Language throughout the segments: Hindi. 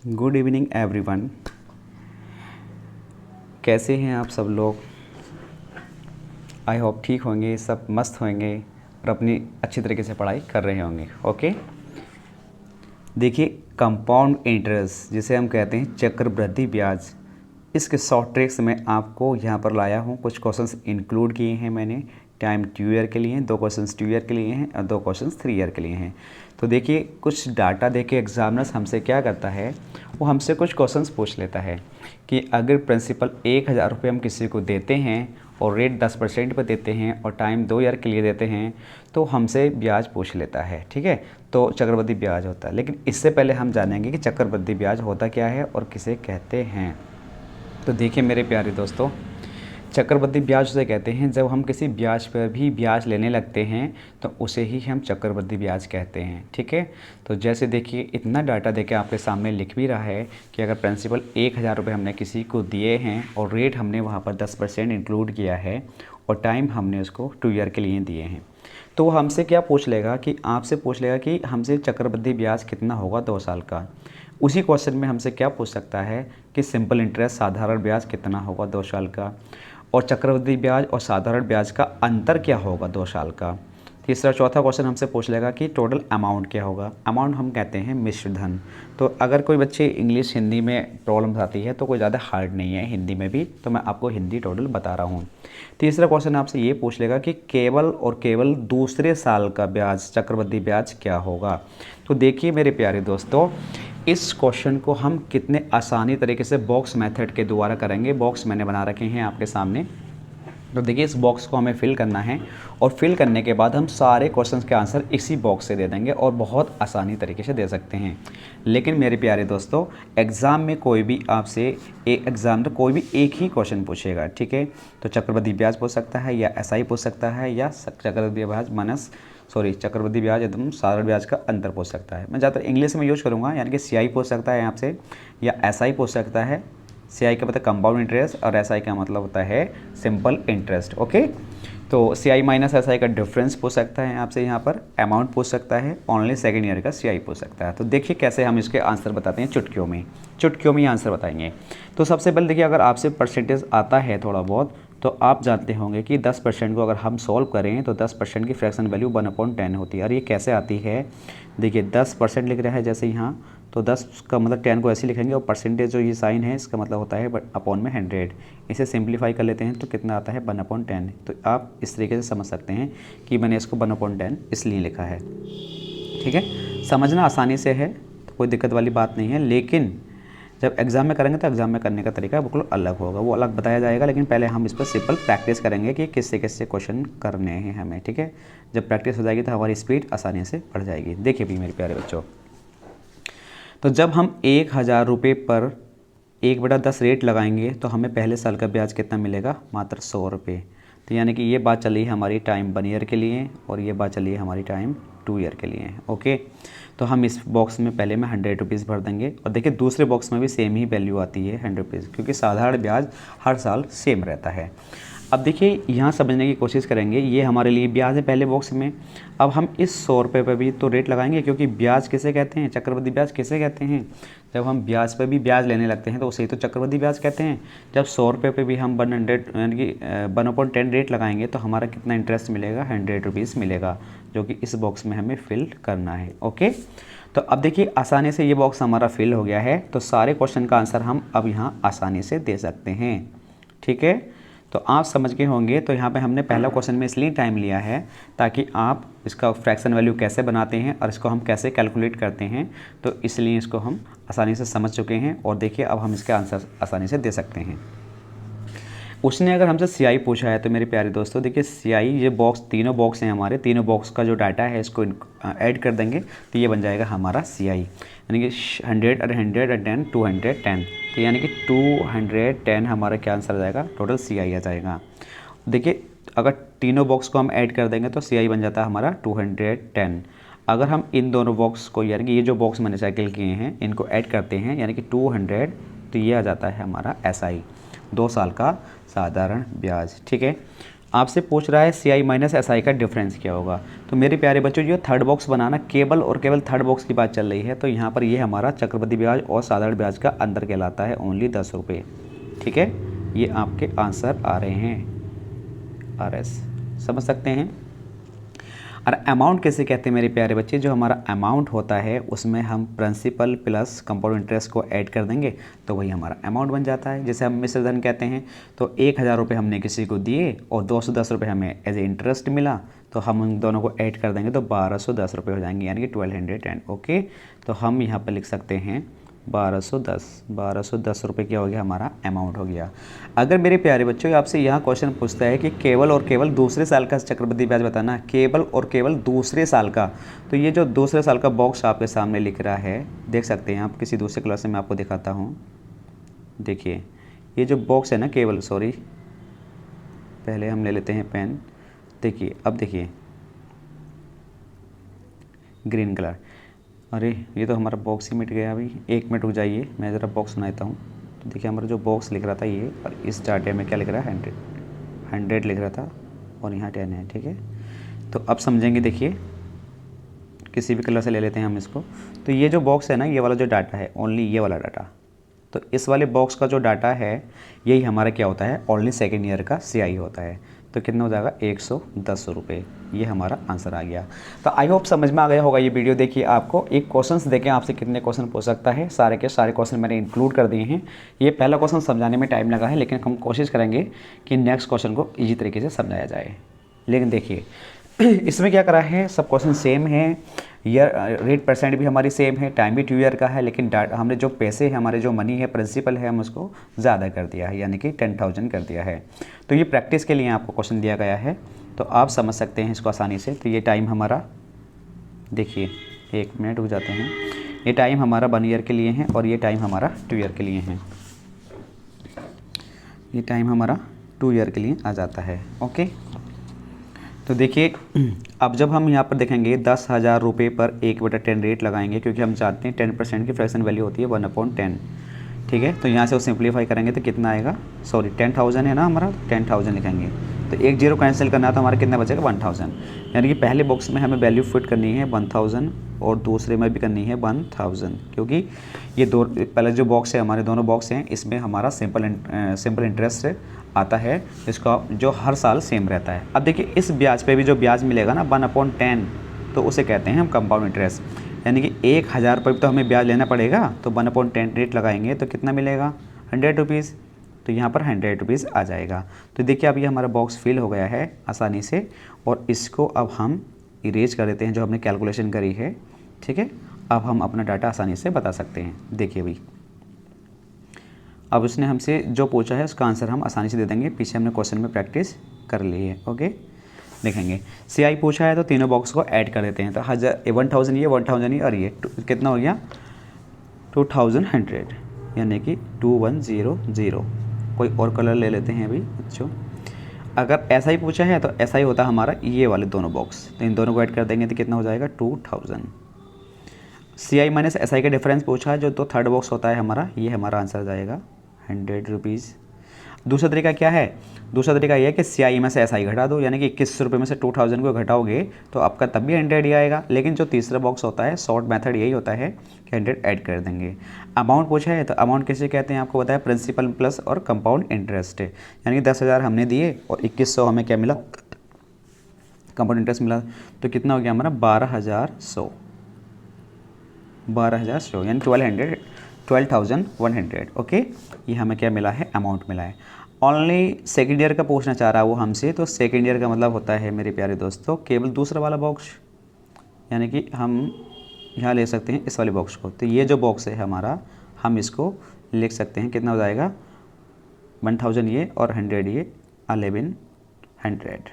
Good evening everyone. कैसे हैं आप सब लोग? आई होप ठीक होंगे, सब मस्त होंगे और अपनी अच्छी तरीके से पढ़ाई कर रहे होंगे। ओके, देखिए, कंपाउंड इंटरेस्ट जिसे हम कहते हैं चक्रवृद्धि ब्याज, इसके शॉर्ट ट्रिक्स में आपको यहाँ पर लाया हूँ। कुछ क्वेश्चंस इंक्लूड किए हैं मैंने। टाइम 2 ईयर के लिए हैं, 2 क्वेश्चंस 2 ईयर के लिए हैं और 2 क्वेश्चंस 3 ईयर के लिए हैं। तो देखिए, कुछ डाटा देके एग्जामिनर्स हमसे क्या करता है, वो हमसे कुछ क्वेश्चंस पूछ लेता है कि अगर प्रिंसिपल 1000 रुपये हम किसी को देते हैं और रेट 10% पर देते हैं और टाइम 2 ईयर के लिए देते हैं तो हमसे ब्याज पूछ लेता है। ठीक है, तो चक्रवृद्धि ब्याज होता है। लेकिन इससे पहले हम जानेंगे कि चक्रवृद्धि ब्याज होता क्या है और किसे कहते हैं। तो देखिए मेरे प्यारे दोस्तों, चक्रवृद्धि ब्याज उसे कहते हैं जब हम किसी ब्याज पर भी ब्याज लेने लगते हैं तो उसे ही हम चक्रवृद्धि ब्याज कहते हैं। ठीक है, तो जैसे देखिए, इतना डाटा देके आपके सामने लिख भी रहा है कि अगर प्रिंसिपल 1000 रुपये हमने किसी को दिए हैं और रेट हमने वहाँ पर 10% इंक्लूड किया है और टाइम हमने उसको 2 ईयर के लिए दिए हैं, तो वो हमसे क्या पूछ लेगा कि आपसे पूछ लेगा कि हमसे चक्रवृद्धि ब्याज कितना होगा 2 साल का। उसी क्वेश्चन में हमसे क्या पूछ सकता है कि सिंपल इंटरेस्ट साधारण ब्याज कितना होगा 2 साल का, और चक्रवृद्धि ब्याज और साधारण ब्याज का अंतर क्या होगा 2 साल का। तीसरा चौथा क्वेश्चन हमसे पूछ लेगा कि टोटल अमाउंट क्या होगा। अमाउंट हम कहते हैं मिश्र धन। तो अगर कोई बच्चे इंग्लिश हिंदी में प्रॉब्लम्स आती है तो कोई ज़्यादा हार्ड नहीं है हिंदी में भी, तो मैं आपको हिंदी टोटल बता रहा हूँ। तीसरा क्वेश्चन आपसे ये पूछ लेगा कि केवल और केवल दूसरे साल का ब्याज चक्रवृद्धि ब्याज क्या होगा। तो देखिए मेरे प्यारे दोस्तों, इस क्वेश्चन को हम कितने आसानी तरीके से बॉक्स मेथड के द्वारा करेंगे। बॉक्स मैंने बना रखे हैं आपके सामने। तो देखिए, इस बॉक्स को हमें फिल करना है और फिल करने के बाद हम सारे क्वेश्चंस के आंसर इसी बॉक्स से दे देंगे और बहुत आसानी तरीके से दे सकते हैं। लेकिन मेरे प्यारे दोस्तों, एग्ज़ाम में कोई भी आपसे एग्ज़ाम तो कोई भी एक ही क्वेश्चन पूछेगा। ठीक है, तो चक्रवृद्धि ब्याज पूछ सकता है या एसआई पूछ सकता है या चक्रवृद्धि ब्याज चक्रवृद्धि ब्याज एकदम साधारण ब्याज का अंतर पूछ सकता है। मैं ज़्यादातर इंग्लिश में यूज़ करूँगा, यानी कि सीआई पूछ सकता है आपसे या एसआई पूछ सकता है। सीआई का मतलब कंपाउंड इंटरेस्ट और एसआई का मतलब होता है सिंपल इंटरेस्ट। ओके, तो सीआई माइनस एसआई का डिफरेंस पूछ सकता है आपसे, यहाँ पर अमाउंट पूछ सकता है, ओनली सेकेंड ईयर का सीआई पूछ सकता है। तो देखिए कैसे हम इसके आंसर बताते हैं, चुटकियों में आंसर बताएंगे। तो सबसे पहले देखिए, अगर आपसे परसेंटेज आता है थोड़ा बहुत, तो आप जानते होंगे कि 10% को अगर हम सॉल्व करें तो 10% की फ्रैक्शन वैल्यू 1/10 होती है। और ये कैसे आती है, देखिए 10% लिख रहा है जैसे यहाँ, तो 10 का मतलब 10 को ऐसे लिखेंगे और परसेंटेज जो ये साइन है इसका मतलब होता है अपॉन में 100। इसे सिंप्लीफाई कर लेते हैं तो कितना आता है 1/10। तो आप इस तरीके से समझ सकते हैं कि मैंने इसको 1/10 इसलिए लिखा है। ठीक है, समझना आसानी से है तो कोई दिक्कत वाली बात नहीं है। लेकिन जब एग्ज़ाम में करेंगे तो एग्ज़ाम में करने का तरीका बिल्कुल अलग होगा, वो अलग बताया जाएगा। लेकिन पहले हम इस पर सिंपल प्रैक्टिस करेंगे कि किससे किससे क्वेश्चन करने हैं हमें। ठीक है, जब प्रैक्टिस हो जाएगी तो हमारी स्पीड आसानी से बढ़ जाएगी। देखिए भी मेरे प्यारे बच्चों, तो जब हम 1000 रुपये पर 1/10 रेट लगाएंगे तो हमें पहले साल का ब्याज कितना मिलेगा, मात्र 100 रुपये। तो यानी कि ये बात चली है हमारी टाइम 1 ईयर के लिए और ये बात चली है हमारी टाइम 2 ईयर के लिए। ओके, तो हम इस बॉक्स में पहले में 100 रुपीज़ भर देंगे और देखिए दूसरे बॉक्स में भी सेम ही वैल्यू आती है 100 रुपीज़, क्योंकि साधारण ब्याज हर साल सेम रहता है। अब देखिए यहाँ समझने की कोशिश करेंगे, ये हमारे लिए ब्याज है पहले बॉक्स में। अब हम इस 100 रुपये पर भी तो रेट लगाएंगे, क्योंकि ब्याज किसे कहते हैं, चक्रवृद्धि ब्याज किसे कहते हैं। जब हम ब्याज पर भी ब्याज लेने लगते हैं तो उसे ही तो चक्रवृद्धि ब्याज कहते हैं। जब 100 रुपये पर भी हम 100 यानी कि 1/10 रेट लगाएंगे तो हमारा कितना इंटरेस्ट मिलेगा, 100 रुपीज़ मिलेगा, जो कि इस बॉक्स में हमें फिल करना है। ओके, तो अब देखिए आसानी से ये बॉक्स हमारा फिल हो गया है, तो सारे क्वेश्चन का आंसर हम अब यहाँ आसानी से दे सकते हैं। ठीक है, तो आप समझ गए होंगे। तो यहाँ पे हमने पहला क्वेश्चन में इसलिए टाइम लिया है ताकि आप इसका फ्रैक्शन वैल्यू कैसे बनाते हैं और इसको हम कैसे कैलकुलेट करते हैं, तो इसलिए इसको हम आसानी से समझ चुके हैं। और देखिए अब हम इसके आंसर आसानी से दे सकते हैं। उसने अगर हमसे सीआई पूछा है तो मेरे प्यारे दोस्तों देखिए, सीआई ये बॉक्स, तीनों बॉक्स हैं हमारे, तीनों बॉक्स का जो डाटा है इसको ऐड कर देंगे तो ये बन जाएगा हमारा सीआई, यानी कि 100 और 100 और 10 210। तो यानी कि 210 हमारा क्या आंसर आ जाएगा, टोटल सीआई आ जाएगा। देखिए अगर तीनों बॉक्स को हम ऐड कर देंगे तो सीआई बन जाता है हमारा 210। अगर हम इन दोनों बॉक्स को, यानी कि ये जो बॉक्स मैंने साइकिल किए हैं इनको ऐड करते हैं यानी कि 200, तो ये आ जाता है हमारा एसआई, 2 साल का साधारण ब्याज। ठीक है, आपसे पूछ रहा है CI माइनस SI का डिफरेंस क्या होगा। तो मेरे प्यारे बच्चों, जो थर्ड बॉक्स बनाना केवल और केवल थर्ड बॉक्स की बात चल रही है, तो यहाँ पर ये हमारा चक्रवृद्धि ब्याज और साधारण ब्याज का अंतर कहलाता है ओनली 10 रुपये। ठीक है, ये आपके आंसर आ रहे हैं RS, समझ सकते हैं। और अमाउंट कैसे कहते हैं मेरे प्यारे बच्चे, जो हमारा अमाउंट होता है उसमें हम प्रिंसिपल प्लस कंपाउंड इंटरेस्ट को ऐड कर देंगे तो वही हमारा अमाउंट बन जाता है। जैसे हम मिश्र धन कहते हैं, तो 1000 रुपये हमने किसी को दिए और 210 रुपये हमें एज ए इंटरेस्ट मिला, तो हम उन दोनों को ऐड कर देंगे तो 1210 रुपये हो जाएंगे, यानी कि 1210। ओके, तो हम यहाँ पर लिख सकते हैं 1210 रुपये क्या हो गया, हमारा अमाउंट हो गया। अगर मेरे प्यारे बच्चों आपसे यहाँ क्वेश्चन पूछता है कि केवल और केवल दूसरे साल का चक्रवृद्धि ब्याज बताना, केवल और केवल दूसरे साल का, तो ये जो दूसरे साल का बॉक्स आपके सामने लिख रहा है, देख सकते हैं आप, किसी दूसरे क्लास में मैं आपको दिखाता हूँ। देखिए ये जो बॉक्स है ना, केवल, सॉरी, पहले हम ले लेते हैं पेन। देखिए अब देखिए ग्रीन कलर, अरे ये तो हमारा बॉक्स ही मिट गया अभी, 1 मिनट रुक जाइए, मैं ज़रा बॉक्स बनाता हूँ। तो देखिए हमारा जो बॉक्स लिख रहा था ये, और इस डाटे में क्या लिख रहा है, 100 लिख रहा था और यहाँ 10 है। ठीक है, तो अब समझेंगे। देखिए किसी भी कलर से ले लेते हैं हम इसको। तो ये जो बॉक्स है ना, ये वाला जो डाटा है, ओनली ये वाला डाटा, तो इस वाले बॉक्स का जो डाटा है यही हमारा क्या होता है, ओनली सेकेंड ईयर का CI होता है। तो कितना हो जाएगा, 110 रुपये, ये हमारा आंसर आ गया। तो आई होप समझ में आ गया होगा ये वीडियो। देखिए आपको एक क्वेश्चंस देखें, आपसे कितने क्वेश्चन पूछ सकता है, सारे के सारे क्वेश्चन मैंने इंक्लूड कर दिए हैं। ये पहला क्वेश्चन समझाने में टाइम लगा है, लेकिन हम कोशिश करेंगे कि नेक्स्ट क्वेश्चन को ईजी तरीके से समझाया जाए। लेकिन देखिए इसमें क्या करा है, सब क्वेश्चन सेम है, ईयर रेट परसेंट भी हमारी सेम है, टाइम भी 2 ईयर का है, लेकिन हमने जो पैसे हैं, हमारे जो मनी है, प्रिंसिपल है, हम उसको ज़्यादा कर दिया है, यानी कि 10,000 कर दिया है। तो ये प्रैक्टिस के लिए आपको क्वेश्चन दिया गया है, तो आप समझ सकते हैं इसको आसानी से। तो ये टाइम हमारा, देखिए 1 मिनट रुक जाते हैं, ये टाइम हमारा 1 ईयर के लिए है और ये टाइम हमारा 2 ईयर के लिए है। ये टाइम हमारा 2 ईयर के लिए आ जाता है। ओके, तो देखिए अब जब हम यहाँ पर देखेंगे 10,000 रुपये पर 1/10 रेट लगाएंगे, क्योंकि हम चाहते हैं 10% की फ्रैक्शन वैल्यू होती है 1/10। ठीक है, तो यहाँ से वो सिंप्लीफाई करेंगे तो कितना आएगा, सॉरी 10,000 है ना हमारा, 10,000 लिखेंगे, तो 1 0 कैंसिल करना है तो हमारा कितना बचेगा, 1,000। यानी कि पहले बॉक्स में हमें वैल्यू फिट करनी है 1,000 और दूसरे में भी करनी है 1,000, क्योंकि ये दो पहले जो बॉक्स है, हमारे दोनों बॉक्स हैं, इसमें हमारा सिंपल इंटरेस्ट आता है, इसका जो हर साल सेम रहता है। अब देखिए इस ब्याज पे भी जो ब्याज मिलेगा ना 1/10, तो उसे कहते हैं हम कंपाउंड इंटरेस्ट, यानी कि 1,000 पर तो हमें ब्याज लेना पड़ेगा, तो 1/10 रेट लगाएंगे तो कितना मिलेगा, 100 रुपीज़, तो यहाँ पर 100 रुपीज़ आ जाएगा। तो देखिए अब ये हमारा बॉक्स फिल हो गया है आसानी से, और इसको अब हम इरेज कर देते हैं जो हमने कैलकुलेशन करी है। ठीक है, अब हम अपना डाटा आसानी से बता सकते हैं। देखिए भाई, अब उसने हमसे जो पूछा है उसका आंसर हम आसानी से दे देंगे, पीछे हमने क्वेश्चन में प्रैक्टिस कर ली है। ओके, देखेंगे CI पूछा है तो तीनों बॉक्स को ऐड कर देते हैं, तो 1,000 ये, 1,000 ये, और ये कितना हो गया, 2,100, यानी कि 2100। कोई और कलर ले लेते हैं अभी बच्चों। अगर ऐसा ही पूछा है तो ऐसा ही होता हमारा ये वाले दोनों बॉक्स, तो इन दोनों को ऐड कर देंगे तो कितना हो जाएगा, 2,000। CI माइनस SI का डिफरेंस पूछा है, जो तो थर्ड बॉक्स होता है हमारा, ये हमारा आंसर आ जाएगा 100 रुपीज़। दूसरा तरीका क्या है, दूसरा तरीका ये है कि CI में से SI घटा दो, यानी कि 2100 रुपये में से 2,000 को घटाओगे तो आपका तब भी 100 ही आएगा। लेकिन जो तीसरा बॉक्स होता है, शॉर्ट मेथड यही होता है कि 100 ऐड कर देंगे। अमाउंट पूछा है तो अमाउंट कैसे कहते हैं, आपको बताया, प्रिंसिपल प्लस और कंपाउंड इंटरेस्ट, यानी कि 10,000 हमने दिए और 2100 हमें क्या मिला, कंपाउंड इंटरेस्ट मिला, तो कितना हो गया हमारा 12,100, यानी 12,100। ओके, ये हमें क्या मिला है, अमाउंट मिला है। ओनली सेकेंड ईयर का पूछना चाह रहा है वो हमसे, तो सेकेंड ईयर का मतलब होता है मेरे प्यारे दोस्तों केवल दूसरा वाला बॉक्स, यानी कि हम यहाँ ले सकते हैं इस वाले बॉक्स को। तो ये जो बॉक्स है हमारा, हम इसको लिख सकते हैं, कितना हो जाएगा, 1,000 ये और 100 ये, 1,100।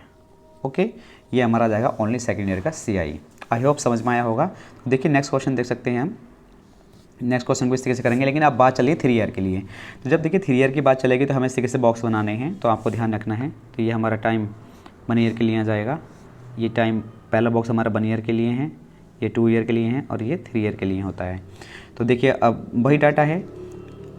ओके, ये हमारा आ जाएगा ओनली सेकेंड ईयर का CI। आई होप समझ में आया होगा। देखिए नेक्स्ट क्वेश्चन देख सकते हैं हम, नेक्स्ट क्वेश्चन को इस तरीके से करेंगे, लेकिन अब बात चलिए 3 ईयर के लिए। तो जब देखिए 3 ईयर की बात चलेगी तो हमें इस तरीके से बॉक्स बनाने हैं, तो आपको ध्यान रखना है। तो ये हमारा टाइम 1 ईयर के लिए आ जाएगा, ये टाइम पहला बॉक्स हमारा 1 ईयर के लिए है, ये 2 ईयर के लिए हैं और ये 3 ईयर के लिए होता है। तो देखिए अब वही डाटा है,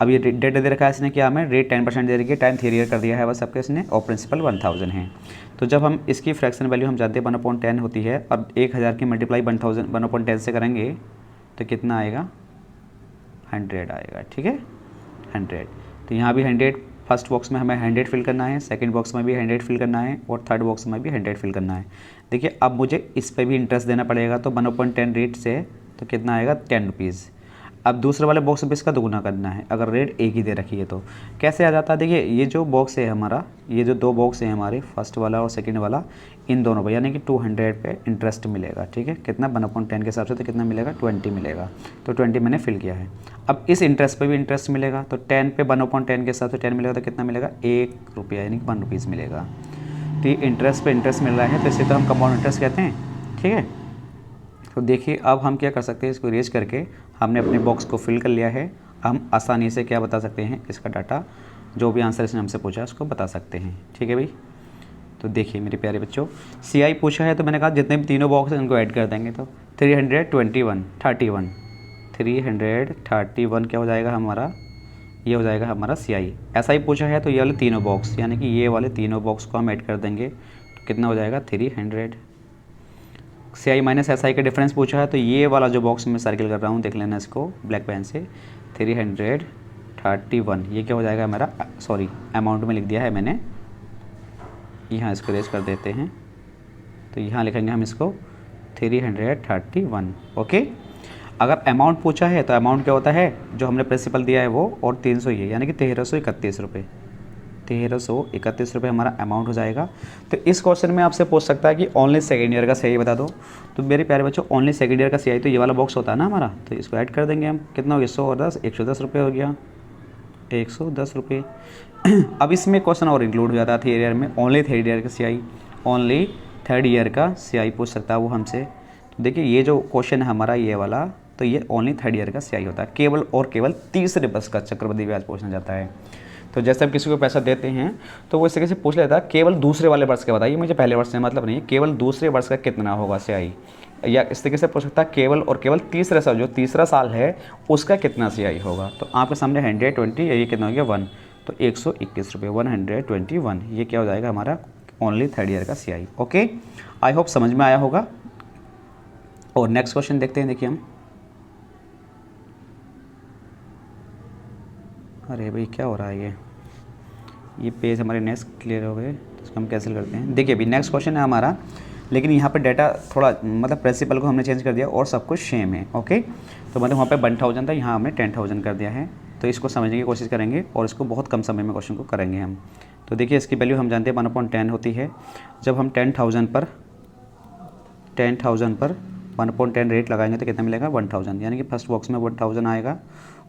अब ये डेट दे रखा है इसने, क्या हमें रेट 10% दे रखी है, टाइम 3 ईयर कर दिया है बस सबके इसने, और प्रिंसिपल 1000 है। तो जब हम इसकी फ्रैक्शन वैल्यू हम जानते हैं 1/10 होती है, और 1000 की मल्टीप्लाई 1/10 से करेंगे तो कितना आएगा, 100 आएगा, ठीक है, 100। तो यहाँ भी 100, फर्स्ट बॉक्स में हमें 100 फिल करना है, सेकंड बॉक्स में भी 100 फिल करना है, और थर्ड बॉक्स में भी 100 फिल करना है। देखिए अब मुझे इस पर भी इंटरेस्ट देना पड़ेगा, तो 1/10 रेट से तो कितना आएगा, 10 रुपीज़। अब दूसरे वाले बॉक्स में इसका दोगुना करना है, अगर रेट एक ही दे रखी है तो कैसे आ जाता है। देखिए ये जो बॉक्स है हमारा, ये जो दो बॉक्स हैं हमारे, फर्स्ट वाला और सेकंड वाला, इन दोनों पे यानी कि 200 पे इंटरेस्ट मिलेगा, ठीक है। कितना, 1/10 के हिसाब से तो कितना मिलेगा, 20 मिलेगा। तो 20 मैंने फिल किया है। अब इस इंटरेस्ट पे भी इंटरेस्ट मिलेगा, तो 10 पे 1/10 के हिसाब से 10 मिलेगा, तो कितना मिलेगा, 1 रुपया यानी कि 1 रुपीज़ मिलेगा। तो ये इंटरेस्ट पे इंटरेस्ट मिल रहा है, तो इसे तो हम कंपाउंड इंटरेस्ट कहते हैं, ठीक है। तो देखिए अब हम क्या कर सकते हैं, इसको इरेज करके हमने अपने बॉक्स को फिल कर लिया है। हम आसानी से क्या बता सकते हैं, इसका डाटा जो भी आंसर इसने हमसे पूछा उसको बता सकते हैं, ठीक है भाई। तो देखिए मेरे प्यारे बच्चों, CI पूछा है तो मैंने कहा जितने भी तीनों बॉक्स हैं उनको ऐड कर देंगे, तो 331 क्या हो जाएगा हमारा, ये हो जाएगा हमारा CI। ऐसा ही पूछा है तो ये वाले तीनों बॉक्स यानी कि ये वाले तीनों बॉक्स को हम ऐड कर देंगे, तो कितना हो जाएगा, 300। CI माइनस SI का डिफरेंस पूछा है तो ये वाला जो बॉक्स मैं सर्किल कर रहा हूँ, देख लेना इसको ब्लैक पेन से, 331, ये क्या हो जाएगा हमारा, सॉरी अमाउंट में लिख दिया है मैंने, यहाँ इसको रेज कर देते हैं, तो यहाँ लिखेंगे हम इसको 331, ओके। अगर अमाउंट पूछा है तो अमाउंट क्या होता है, जो हमने प्रिंसिपल दिया है वो, और 300 ही है, यानी कि 1331 रुपये, 1331 रुपये हमारा अमाउंट हो जाएगा। तो इस क्वेश्चन में आपसे पूछ सकता है कि ओनली सेकेंड ईयर का CI बता दो। तो मेरे प्यारे बच्चों, ओनली सेकेंड ईयर का CI तो ये वाला बॉक्स होता है ना हमारा, तो इसको ऐड कर देंगे हम, कितना हो गया, 100 और 10, 110 रुपये हो गया, 110 रुपये। अब इसमें क्वेश्चन और इंक्लूड हो जाता है थर्ड ईयर में, ओनली थर्ड ईयर का CI, ओनली थर्ड ईयर का CI पूछ सकता है वो हमसे। तो देखिए ये जो क्वेश्चन है हमारा ये वाला, तो ये ओनली थर्ड ईयर का CI होता है, केवल और केवल तीसरे वर्ष का चक्रवृद्धि ब्याज पूछना जाता है। तो जैसे हम किसी को पैसा देते हैं तो वो इस तरीके से पूछ लेता है, केवल दूसरे वाले वर्ष का बताइए, मुझे पहले वर्ष से मतलब नहीं है, केवल दूसरे वर्ष का कितना होगा CI, या इस तरीके से पूछ सकता है केवल और केवल तीसरे साल, जो तीसरा साल है उसका कितना CI होगा। तो आपके सामने 120, ये कितना हो गया 1, तो 121 रुपये, 121, ये क्या हो जाएगा हमारा ओनली थर्ड ईयर का CI, ओके। आई होप समझ में आया होगा। और नेक्स्ट क्वेश्चन देखते हैं, देखिए हम, अरे भाई क्या हो रहा है, ये पेज हमारे नेक्स्ट क्लियर हो गए, तो इसको हम कैंसिल करते हैं। देखिए अभी नेक्स्ट क्वेश्चन है हमारा, लेकिन यहाँ पे डाटा थोड़ा मतलब प्रिंसिपल को हमने चेंज कर दिया और सब कुछ सेम है, ओके। तो मतलब वहाँ पे 1000 था, यहाँ हमने 10,000 कर दिया है। तो इसको समझने की कोशिश करेंगे और इसको बहुत कम समय में क्वेश्चन को करेंगे हम। तो देखिए इसकी वैल्यू हम जानते हैं 1/10 होती है। जब हम 10,000 पर 1/10 रेट लगाएंगे तो कितना मिलेगा, 1000, यानी कि फर्स्ट बॉक्स में 1000 आएगा,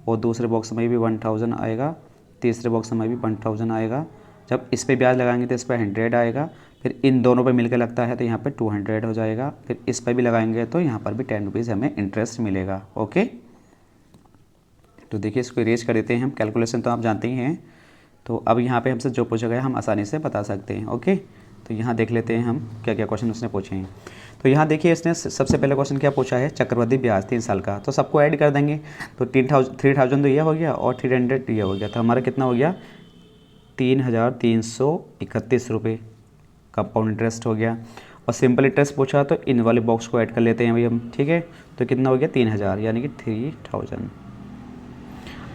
और दूसरे बॉक्स में भी 1000 आएगा, तीसरे बॉक्स में भी 1000 आएगा। जब इस पे ब्याज लगाएंगे तो इस पर 100 आएगा, फिर इन दोनों पे मिलकर लगता है तो यहाँ पे 200 हो जाएगा, फिर इस पर भी लगाएंगे तो यहाँ पर भी 10 रुपीज़ हमें इंटरेस्ट मिलेगा, ओके। तो देखिए इसको इरेज कर देते हैं हम, कैलकुलेशन तो आप जानते ही हैं। तो अब यहाँ पे हमसे जो पूछा गया हम आसानी से बता सकते हैं, ओके। तो यहाँ देख लेते हैं हम क्या क्या क्वेश्चन उसने पूछे हैं। तो यहाँ देखिए इसने सबसे पहले क्वेश्चन क्या पूछा है, चक्रवृद्धि ब्याज 3 साल का, तो सबको ऐड कर देंगे। तो 3000 तो ये हो गया और 300 ये हो गया, तो हमारा कितना हो गया, 3331 रुपये कंपाउंड इंटरेस्ट हो गया। और सिंपल इंटरेस्ट पूछा तो इन वाले बॉक्स को ऐड कर लेते हैं भाई हम, ठीक है। तो कितना हो गया 3000, यानी कि 3000।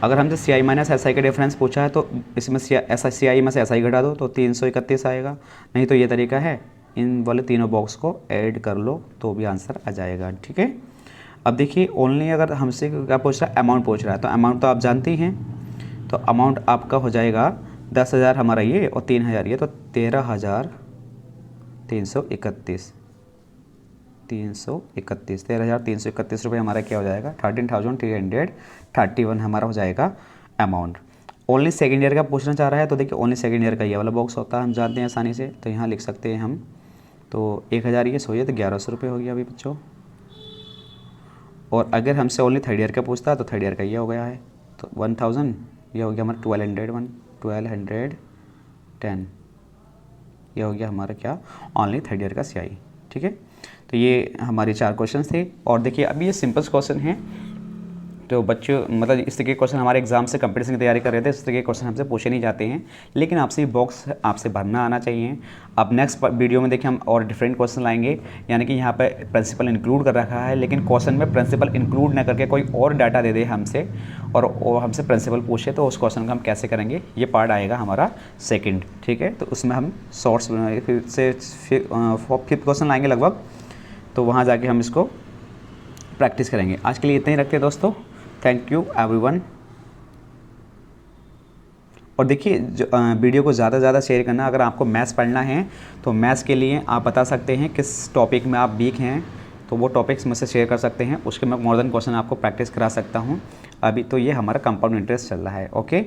अगर हमसे CI माइनस SI का डिफरेंस पूछा है तो इसमें CI में से SI घटा दो तो 331 आएगा, नहीं तो ये तरीका है, इन वाले तीनों बॉक्स को ऐड कर लो तो भी आंसर आ जाएगा, ठीक है। अब देखिए ओनली अगर हमसे क्या पूछ रहा है, अमाउंट पूछ रहा है, तो अमाउंट तो आप जानते ही हैं। तो अमाउंट आपका हो जाएगा 10,000 हमारा ये और 3000 ये, तो 13,331 रुपये हमारा क्या हो जाएगा, 13,331 हमारा हो जाएगा अमाउंट। ओनली सेकेंड ईयर का पूछना चाह रहा है तो देखिए ओनली सेकेंड ईयर का ये वाला बॉक्स होता है, हम जानते हैं आसानी से। तो यहाँ लिख सकते हैं हम, तो 1000 ये सोइए तो 1100 रुपये हो गया अभी बच्चों। और अगर हमसे ओनली थर्ड ईयर का पूछता है तो थर्ड ईयर का ये हो गया है, तो 1000 ये हो गया हमारा 1210, ये हो गया हमारा क्या, ओनली थर्ड ईयर का CI, ठीक है। तो ये हमारे 4 क्वेश्चन थे। और देखिए अभी ये सिंपल क्वेश्चन है, तो बच्चों मतलब इस तरह के क्वेश्चन हमारे एग्जाम से कंपटीशन की तैयारी कर रहे थे, इस तरह के क्वेश्चन हमसे पूछे नहीं जाते हैं, लेकिन आपसे ये बॉक्स आपसे भरना आना चाहिए। अब नेक्स्ट वीडियो में देखिए हम और डिफरेंट क्वेश्चन लाएंगे, यानी कि यहाँ पे प्रिंसिपल इंक्लूड कर रखा है, लेकिन क्वेश्चन में प्रिंसिपल इंक्लूड ना करके कोई और डाटा दे दे हमसे और वो हमसे प्रिंसिपल पूछे, तो उस क्वेश्चन का हम कैसे करेंगे, ये पार्ट आएगा हमारा सेकेंड, ठीक है। तो उसमें हम शॉर्ट्स फिर से फिफ्थ क्वेश्चन लाएंगे लगभग, तो वहाँ जाके हम इसको प्रैक्टिस करेंगे। आज के लिए इतना ही रखते हैं दोस्तों। Thank you everyone. और देखिए जो वीडियो को ज़्यादा से ज़्यादा शेयर करना। अगर आपको मैथ्स पढ़ना है तो मैथ्स के लिए आप बता सकते हैं किस टॉपिक में आप वीक हैं, तो वो टॉपिक्स मुझसे शेयर कर सकते हैं, उसके मैं मोर देन क्वेश्चन आपको प्रैक्टिस करा सकता हूँ। अभी तो ये हमारा कंपाउंड इंटरेस्ट चल रहा है, ओके।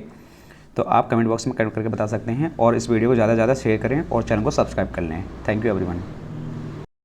तो आप कमेंट बॉक्स में कमेंट करके बता सकते हैं और इस वीडियो को ज़्यादा से ज़्यादा शेयर करें और चैनल को सब्सक्राइब कर लें। Thank you everyone.